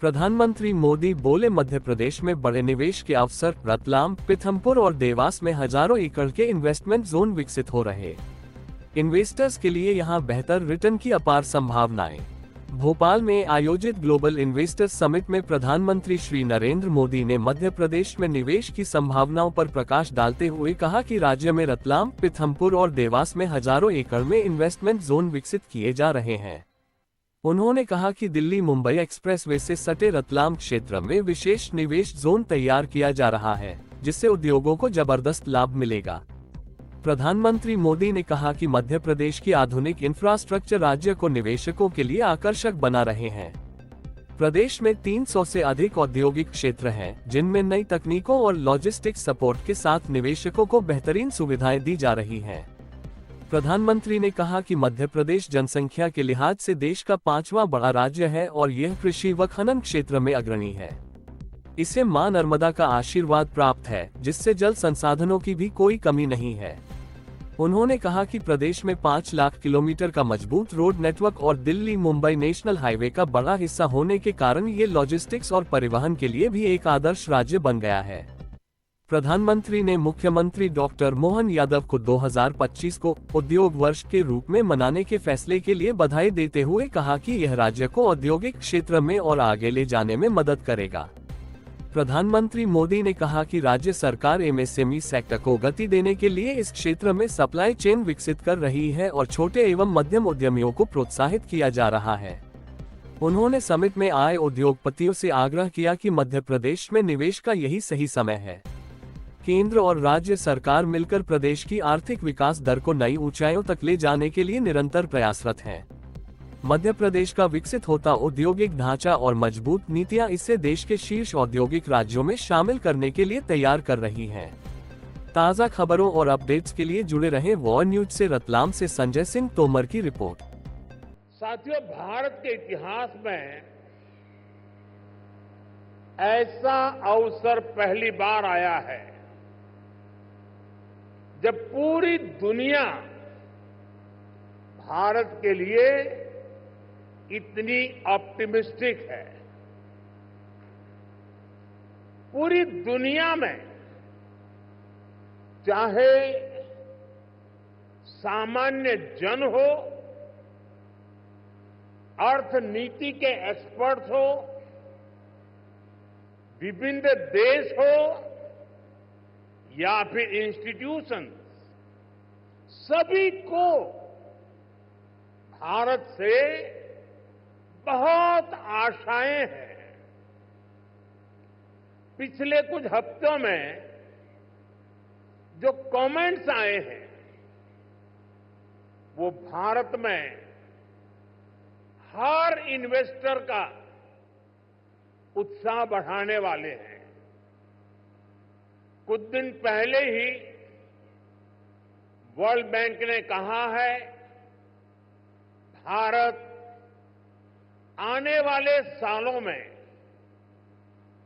प्रधानमंत्री मोदी बोले, मध्य प्रदेश में बड़े निवेश के अवसर, रतलाम, पीथमपुर और देवास में हजारों एकड़ के इन्वेस्टमेंट जोन विकसित हो रहे। इन्वेस्टर्स के लिए यहां बेहतर रिटर्न की अपार संभावनाएं। भोपाल में आयोजित ग्लोबल इन्वेस्टर्स समिट में प्रधानमंत्री श्री नरेंद्र मोदी ने मध्य प्रदेश में निवेश की संभावनाओं पर प्रकाश डालते हुए कहा कि राज्य में रतलाम, पीथमपुर और देवास में हजारों एकड़ में इन्वेस्टमेंट जोन विकसित किए जा रहे हैं। उन्होंने कहा कि दिल्ली मुंबई एक्सप्रेसवे से सटे रतलाम क्षेत्र में विशेष निवेश जोन तैयार किया जा रहा है, जिससे उद्योगों को जबरदस्त लाभ मिलेगा। प्रधानमंत्री मोदी ने कहा कि मध्य प्रदेश की आधुनिक इंफ्रास्ट्रक्चर राज्य को निवेशकों के लिए आकर्षक बना रहे हैं। प्रदेश में 300 से अधिक औद्योगिक क्षेत्र हैं, जिनमें नई तकनीकों और लॉजिस्टिक्स सपोर्ट के साथ निवेशकों को बेहतरीन सुविधाएं दी जा रही हैं। प्रधानमंत्री ने कहा कि मध्य प्रदेश जनसंख्या के लिहाज से देश का 5वां बड़ा राज्य है और यह कृषि व खनन क्षेत्र में अग्रणी है। इसे मां नर्मदा का आशीर्वाद प्राप्त है, जिससे जल संसाधनों की भी कोई कमी नहीं है। उन्होंने कहा कि प्रदेश में 5 लाख किलोमीटर का मजबूत रोड नेटवर्क और दिल्ली मुंबई नेशनल हाईवे का बड़ा हिस्सा होने के कारण ये लॉजिस्टिक्स और परिवहन के लिए भी एक आदर्श राज्य बन गया है। प्रधानमंत्री ने मुख्यमंत्री डॉक्टर मोहन यादव को 2025 को उद्योग वर्ष के रूप में मनाने के फैसले के लिए बधाई देते हुए कहा कि यह राज्य को औद्योगिक क्षेत्र में और आगे ले जाने में मदद करेगा। प्रधानमंत्री मोदी ने कहा कि राज्य सरकार एमएसएमई सेक्टर को गति देने के लिए इस क्षेत्र में सप्लाई चेन विकसित कर रही है और छोटे एवं मध्यम उद्यमियों को प्रोत्साहित किया जा रहा है। उन्होंने समिट में आए उद्योगपतियों से आग्रह किया कि मध्य प्रदेश में निवेश का यही सही समय है। केंद्र और राज्य सरकार मिलकर प्रदेश की आर्थिक विकास दर को नई ऊंचाइयों तक ले जाने के लिए निरंतर प्रयासरत हैं। मध्य प्रदेश का विकसित होता औद्योगिक ढांचा और मजबूत नीतियां इसे देश के शीर्ष औद्योगिक राज्यों में शामिल करने के लिए तैयार कर रही हैं। ताज़ा खबरों और अपडेट्स के लिए जुड़े रहें वॉर न्यूज से। रतलाम से संजय सिंह तोमर की रिपोर्ट। साथियों, भारत के इतिहास में ऐसा अवसर पहली बार आया है जब पूरी दुनिया भारत के लिए इतनी ऑप्टिमिस्टिक है। पूरी दुनिया में चाहे सामान्य जन हो, अर्थनीति के एक्सपर्ट हो, विभिन्न देश हो या फिर इंस्टीट्यूशन, सभी को भारत से बहुत आशाएं हैं। पिछले कुछ हफ्तों में जो कमेंट्स आए हैं वो भारत में हर इन्वेस्टर का उत्साह बढ़ाने वाले हैं। कुछ दिन पहले ही वर्ल्ड बैंक ने कहा है, भारत आने वाले सालों में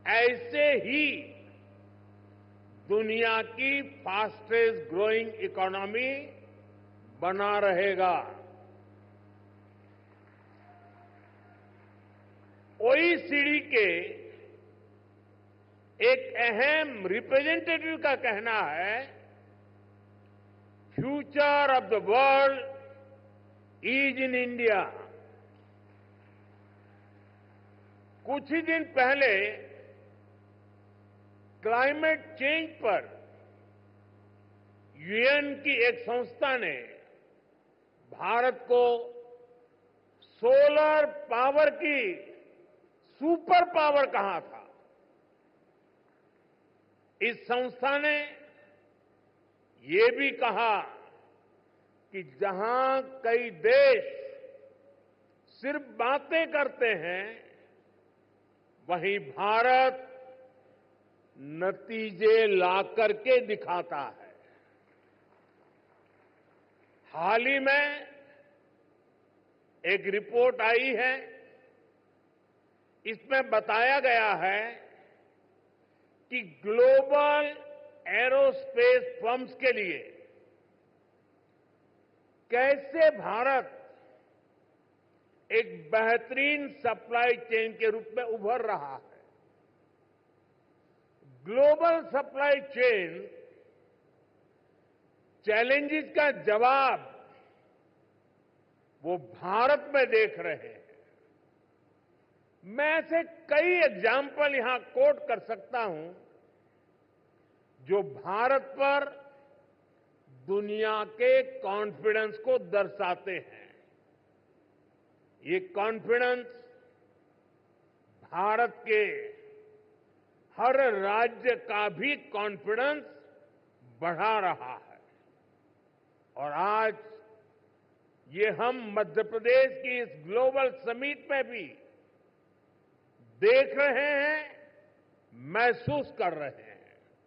ऐसे ही दुनिया की फास्टेस्ट ग्रोइंग इकोनॉमी बना रहेगा। ओईसीडी के एक अहम रिप्रेजेंटेटिव का कहना है, future of the world is in India. कुछ ही दिन पहले क्लाइमेट चेंज पर यूएन की एक संस्था ने भारत को सोलर पावर की सुपर पावर कहा था। इस संस्था ने ये भी कहा कि जहां कई देश सिर्फ बातें करते हैं, वहीं भारत नतीजे ला करके दिखाता है। हाल ही में एक रिपोर्ट आई है, इसमें बताया गया है कि ग्लोबल एरोस्पेस फर्म्स के लिए कैसे भारत एक बेहतरीन सप्लाई चेन के रूप में उभर रहा है। ग्लोबल सप्लाई चेन चैलेंजेस का जवाब वो भारत में देख रहे हैं। मैं ऐसे कई एग्जाम्पल यहां कोट कर सकता हूं जो भारत पर दुनिया के कॉन्फिडेंस को दर्शाते हैं। ये कॉन्फिडेंस भारत के हर राज्य का भी कॉन्फिडेंस बढ़ा रहा है। और आज ये हम मध्य प्रदेश की इस ग्लोबल समिट में भी देख रहे हैं, महसूस कर रहे हैं।